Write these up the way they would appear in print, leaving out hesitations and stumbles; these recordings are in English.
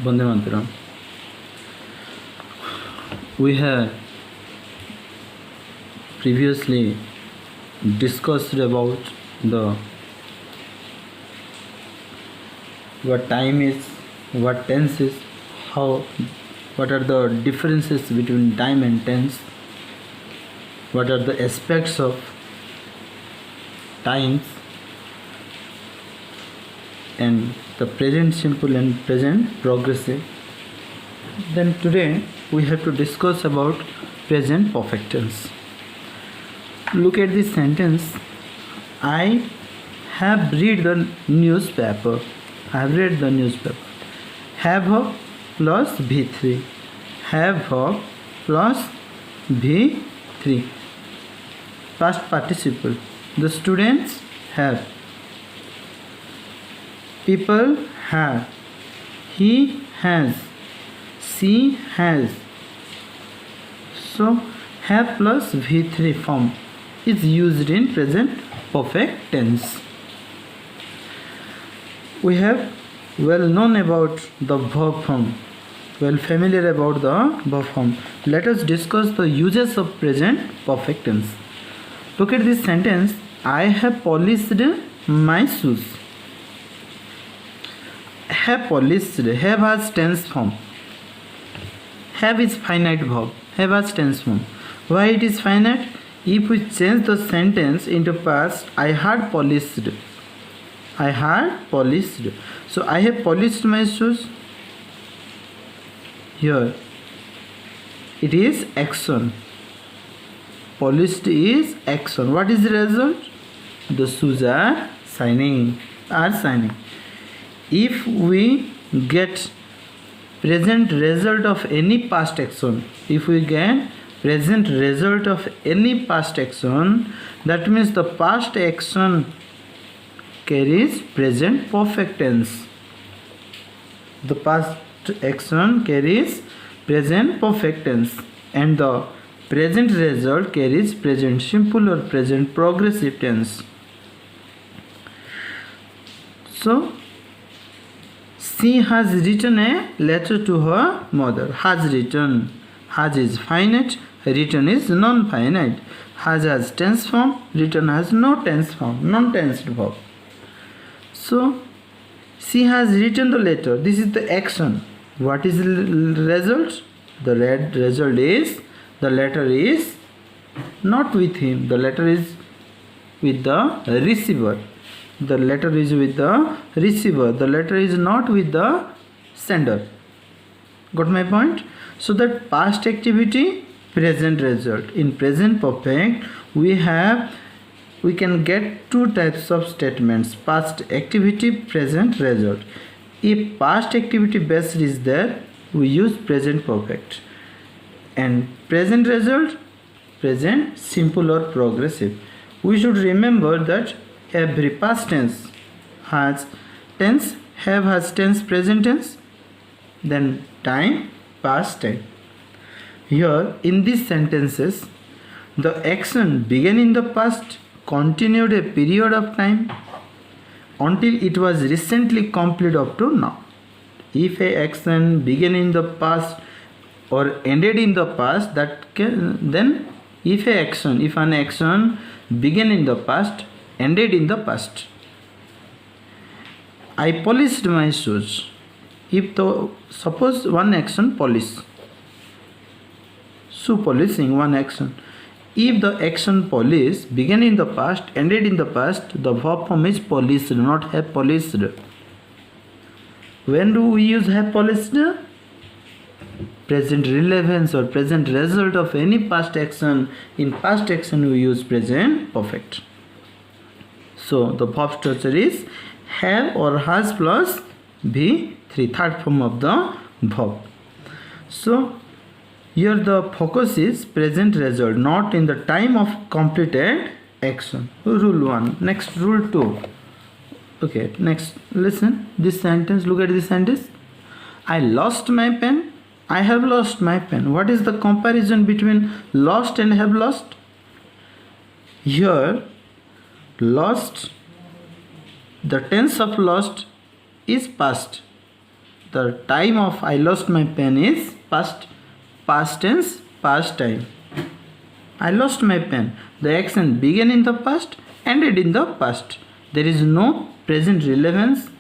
Bande Mataram. We have previously discussed about the what time is, what tense is, how, what are the differences between time and tense, what are the aspects of times, and the present simple and present progressive. Then today we have to discuss about present perfect tense. Look at this sentence. I have read the newspaper. I have read the newspaper. Have verb plus V3. Have verb plus V3. Past participle. The students have. People have. He has. She has. So have plus V3 form is used in present perfect tense. We have well known about the verb form, well familiar about the verb form. Let us discuss the uses of present perfect tense. Look at this sentence. I have polished my shoes. Have polished. Have has tense form. Have is finite verb. Have has tense form. Why it is finite? If we change the sentence into past, I had polished. I had polished. So I have polished my shoes. Here it is action. Polished is action. What is the result? The shoes are shining. If we get present result of any past action, if we get present result of any past action, that means the past action carries present perfect tense. The past action carries present perfect tense, and the present result carries present simple or present progressive tense. So she has written a letter to her mother. Has written. Has is finite, written is non-finite. Has tense form, written has no tense form, non-tensed verb. So she has written the letter. This is the action. What is the result? The result is the letter is not with him. The letter is with the receiver. The letter is with the receiver. The letter is not with the sender. Got my point? So that past activity, present result. In present perfect, we can get two types of statements: past activity, present result. If past activity based is there, we use present perfect, and present result, present simple or progressive. We should remember that every past tense has tense, have has tense, present tense, then time, past time. Here in these sentences, the action began in the past, continued a period of time until it was recently completed up to now. If a action began in the past or ended in the past, then if an action began in the past, ended in the past. I polished my shoes. Suppose one action, polish, shoe polishing, one action. If the action polish began in the past, ended in the past, the verb form is polished, not have polished. When do we use have polished? Present relevance or present result of any past action. In past action we use present perfect. So the verb structure is have or has plus V3, third form of the verb. So here the focus is present result, not in the time of completed action. Rule 1. Next, rule 2. Okay, next, listen this sentence. Look at this sentence. I lost my pen. I have lost my pen. What is the comparison between lost and have lost? Here lost, the tense of lost is past. The time of I lost my pen is past tense, past time. I lost my pen. The action began in the past, ended in the past. There is no present relevance.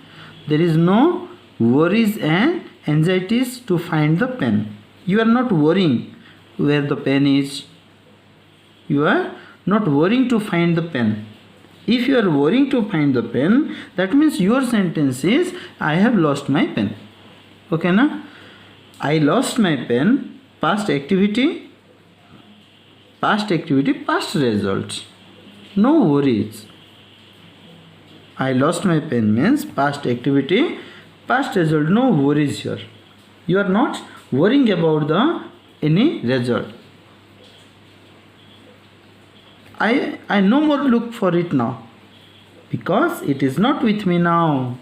There is no worries and anxieties to find the pen. You are not worrying where the pen is. You are not worrying to find the pen. If you are worrying to find the pen, that means your sentence is I have lost my pen. Okay na? I lost my pen, past activity, past results. No worries. I lost my pen means past activity, past result, no worries here. You are not worrying about any result. I no more look for it now because it is not with me now.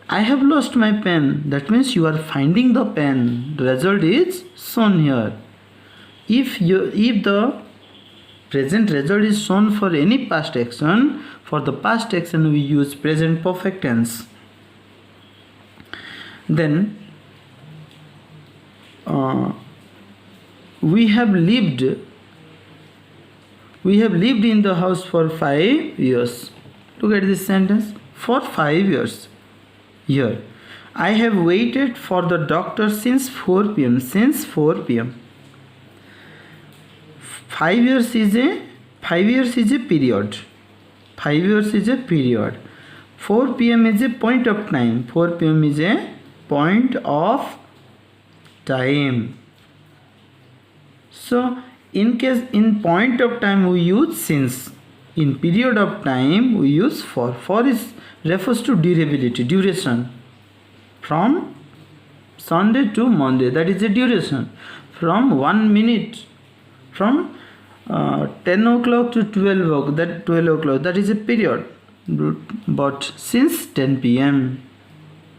I have lost my pen. That means you are finding the pen. The result is shown here. If the present result is shown for any past action, for the past action we use present perfect tense. Then we have lived in the house for 5 years. Look at this sentence. For 5 years. Here, I have waited for the doctor since 4 p.m. Since 4 p.m. 5 years is a period. 5 years is a period. 4 p.m. is a point of time. 4 p.m. is a point of time. So, in point of time we use since. In period of time we use for. For refers to durability, duration. From Sunday to Monday, that is the duration. From 1 minute, from 10 o'clock to 12 o'clock, that is a period. But since 10 p.m.,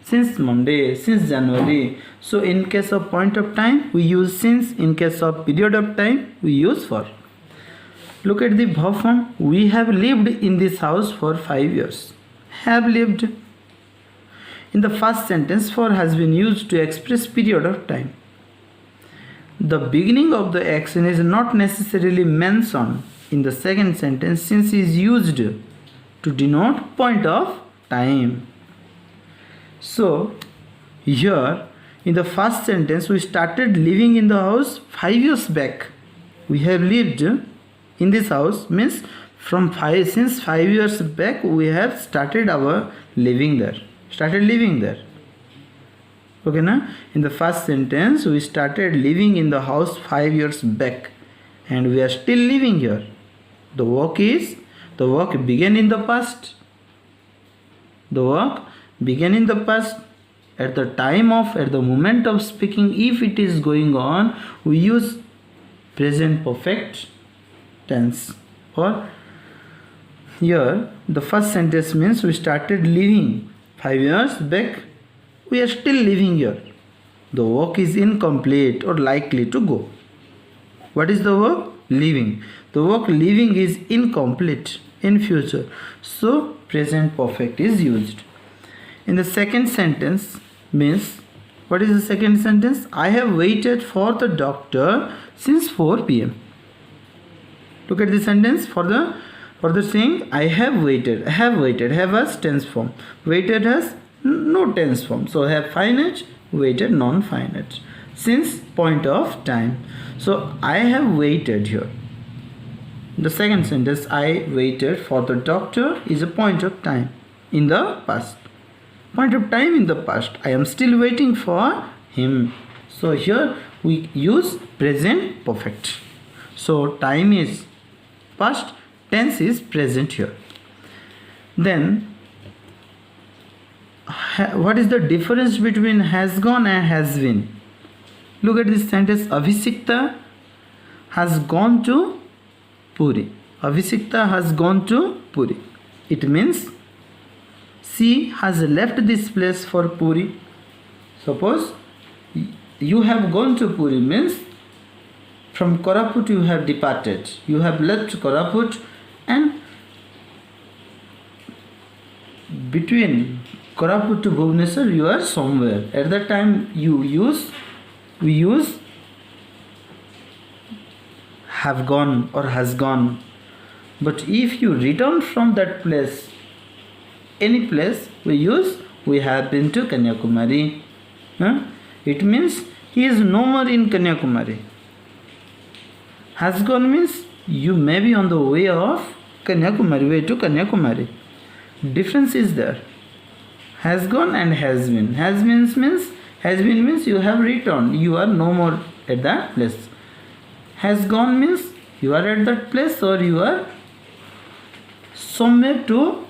since Monday, since January. So in case of point of time, we use since. In case of period of time, we use for. Look at the verb form. We have lived in this house for 5 years. Have lived. In the first sentence, for has been used to express period of time. The beginning of the action is not necessarily mentioned in the second sentence since is used to denote point of time. So, here in the first sentence, we started living in the house 5 years back. We have lived in this house means since 5 years back we have started our living there. Okay na? In the first sentence we started living in the house 5 years back and we are still living here. The work began in the past. The work began in the past. At the moment of speaking, if it is going on, we use present perfect tense. Or here the first sentence means we started living 5 years back. We are still living here. The work is incomplete or likely to go. What is the work? Living. The work living is incomplete in future. So present perfect is used. In the second sentence means, what is the second sentence? I have waited for the doctor since 4 p.m. Look at the sentence. For the saying I have waited. Have has tense form. Waited has no tense form. So have finite, waited non-finite. Since point of time. So I have waited here. The second sentence, I waited for the doctor, is a point of time in the past. Point of time in the past. I am still waiting for him. So here we use present perfect. So time is past, tense is present here. Then what is the difference between has gone and has been? Look at this sentence. Abhisikta has gone to Puri. Abhisikta has gone to Puri. It means she has left this place for Puri. Suppose you have gone to Puri means from Koraput you have departed. You have left Koraput, and between Koraput to Bhubaneswar, you are somewhere. At that time we use have gone or has gone. But if you return from that place, any place, we have been to Kanyakumari. It means he is no more in Kanyakumari. Has gone means you may be on the way of Kanyakumari, way to Kanyakumari. Difference is there. Has gone and has been. Has been means you have returned. You are no more at that place. Has gone means you are at that place or you are somewhere to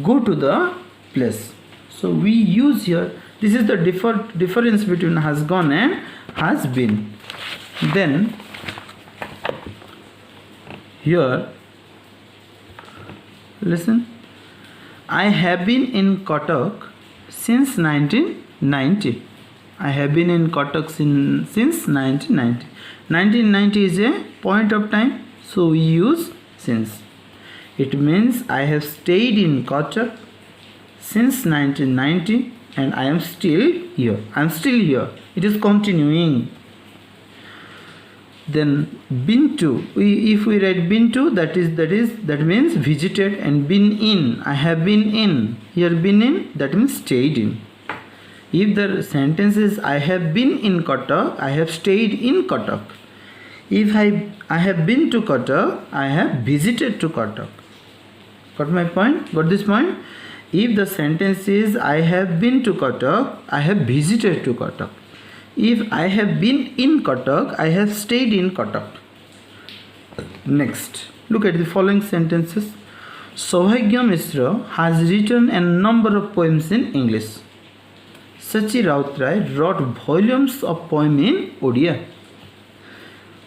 go to the place. So we use here, this is the difference between has gone and has been. Then here, listen, I have been in Cuttack since 1990. I have been in Cuttack since 1990. 1990 is a point of time, so we use since. It means I have stayed in Cuttack since 1990 and I am still here. I am still here. It is continuing. Then been to. If we write been to, that means visited, and been in. I have been in. Here been in, that means stayed in. If the sentence is I have been in Cuttack, I have stayed in Cuttack. If I have been to Cuttack, I have visited to Cuttack. Got my point? Got this point? If the sentence is I have been to Cuttack, I have visited to Cuttack. If I have been in Cuttack, I have stayed in Cuttack. Next, look at the following sentences. Saubhagya Mishra has written a number of poems in English. Sachi Rautrai wrote volumes of poems in Odia.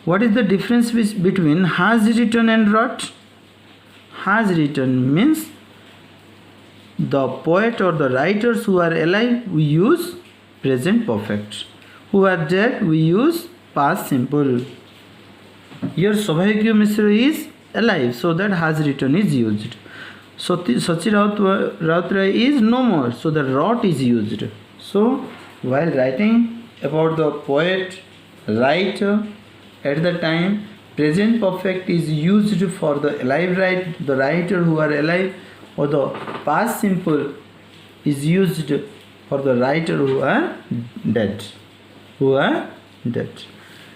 What is the difference between has written and wrote? Has written means the poet or the writers who are alive, we use present perfect. Who are dead, we use past simple. Here Saubhagya Mishra is alive, so that has written is used. So Sachi Rautrai is no more, so the wrote is used. So while writing about the poet, writer, at the time present perfect is used for the alive the writer who are alive, or the past simple is used for the writer who are dead.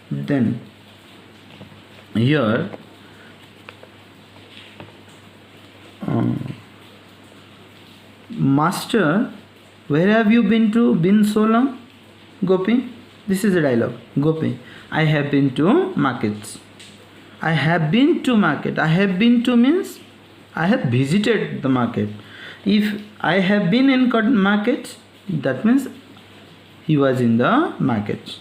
Then here Master, where have you been so long? Gopi, this is a dialogue. Gopi, I have been to markets. I have been to market. I have been to means I have visited the market. If I have been in market, that means he was in the market.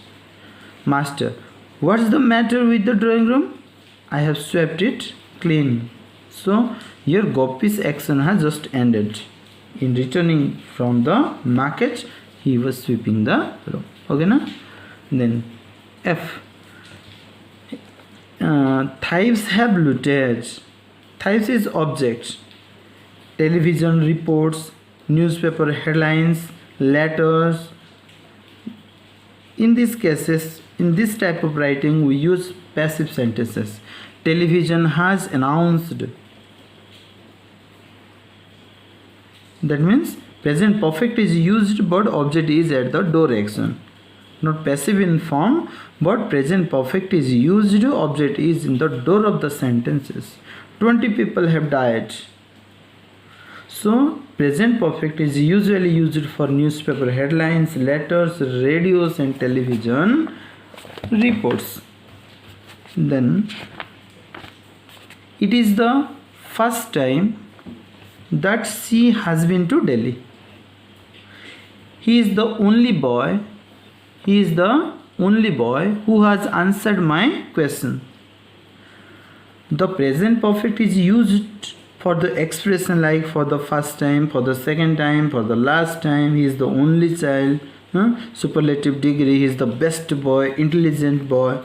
Master, what's the matter with the drawing room? I have swept it clean. So here Gopi's action has just ended. In returning from the market, he was sweeping the room. Okay, na? Then F. Thieves have looted. Thieves is object. Television reports, newspaper headlines, letters. In these cases, in this type of writing, we use passive sentences. Television has announced. That means present perfect is used but object is at the door action. Not passive in form, but present perfect is used, object is in the door of the sentences. 20 people have died. So present perfect is usually used for newspaper headlines, letters, radios and television reports. Then it is the first time that she has been to Delhi. He is the only boy who has answered my question. The present perfect is used for the expression like for the first time, for the second time, for the last time. He is the only child. Superlative degree, he is the best boy, intelligent boy.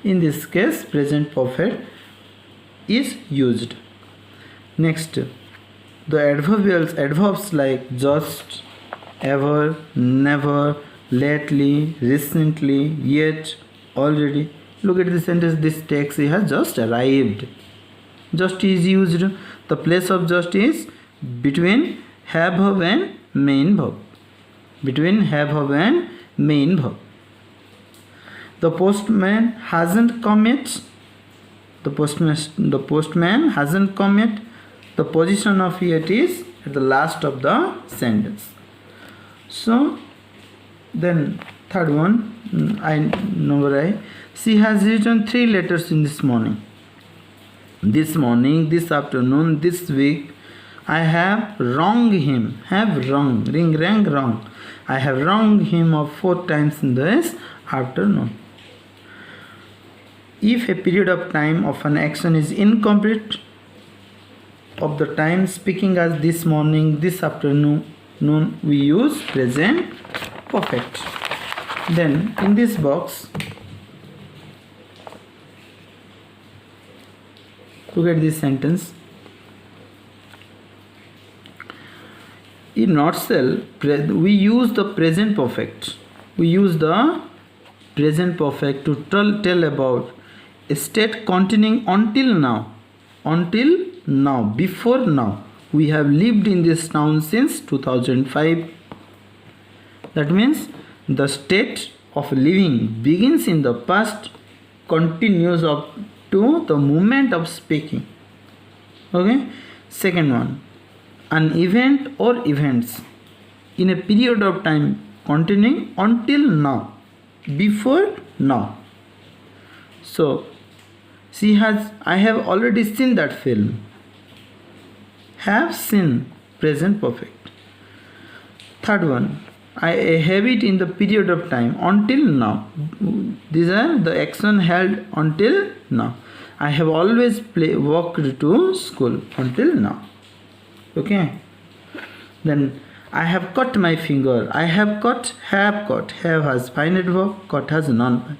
In this case, present perfect is used. Next, The adverbs like just, ever, never, lately, recently, yet, already. Look at the sentence. This taxi has just arrived. Just is used. The place of just is between have verb and main verb. Between have verb and main verb. The postman hasn't come yet. The postman hasn't come yet. The position of yet is at the last of the sentence. So then third one, she has written 3 letters in this morning. This morning, this afternoon, this week. I have wronged him. Have wrong. Ring, rang, wrong. I have wronged him of 4 times in this afternoon. If a period of time of an action is incomplete of the time speaking as this morning, this afternoon, we use present perfect. Then in this box, look at this sentence. In nutshell, we use the present perfect. We use the present perfect to tell about a state continuing until now. Until now, before now. We have lived in this town since 2005. That means the state of living begins in the past, continues up to the moment of speaking. Okay. Second one, an event or events in a period of time continuing until now, before now. So I have already seen that film. Have seen, present perfect. Third one, I have it in the period of time until now. These are the action held until now. I have always walked to school until now. Okay. Then I have cut my finger. I have cut, have cut. Have has finite verb, cut has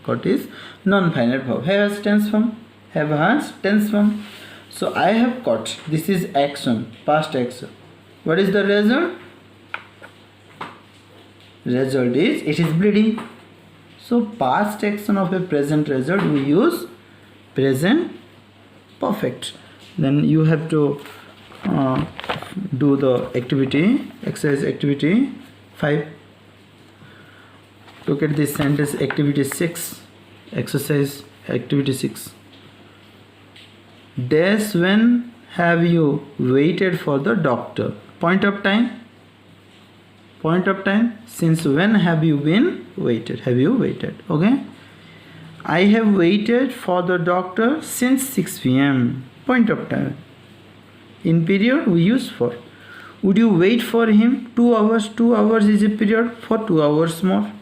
cut is non-finite verb. Have has tense form, have has tense form. So I have cut. This is action, past action. What is the result? Result is it is bleeding. So past action of a present result we use present perfect. Then you have to do the activity, exercise activity 5. Look at this sentence, activity 6, exercise activity 6. Dash when have you waited for the doctor? Point of time. Point of time. Since when have you been waited? Have you waited? Okay. I have waited for the doctor since 6 p.m. Point of time. In period we use for. Would you wait for him 2 hours? 2 hours is a period, for 2 hours more.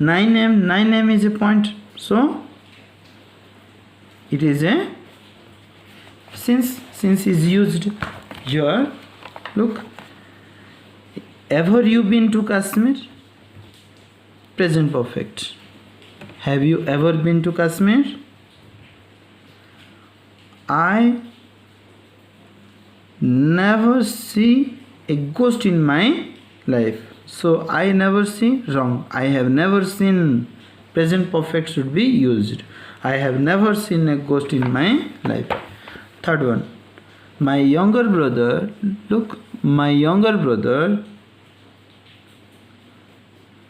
9 am, 9 am is a point. So it is a since is used here. Look, ever you been to Kashmir? Present perfect. Have you ever been to Kashmir? I never see a ghost in my life. So I never see, wrong. I have never seen. Present perfect should be used. I have never seen a ghost in my life. Third one, my younger brother, look, my younger brother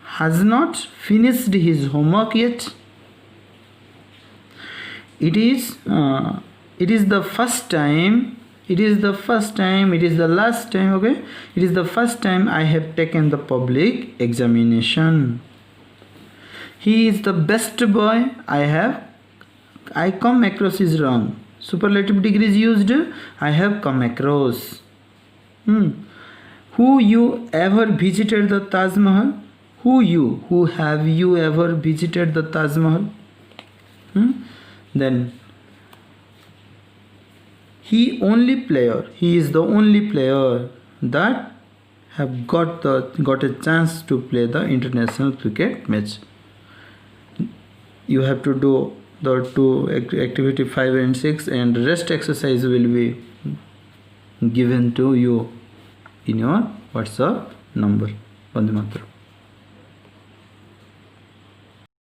has not finished his homework yet. It is the first time, it is the last time, okay? It is the first time I have taken the public examination. He is the best boy I come across is wrong. Superlative degree is used. I have come across. Who you ever visited the Taj Mahal? Who have you ever visited the Taj Mahal? Then he is the only player that have got a chance to play the international cricket match. You have to do the 2 activity 5 and 6, and rest exercise will be given to you in your WhatsApp number. Bande Mataram.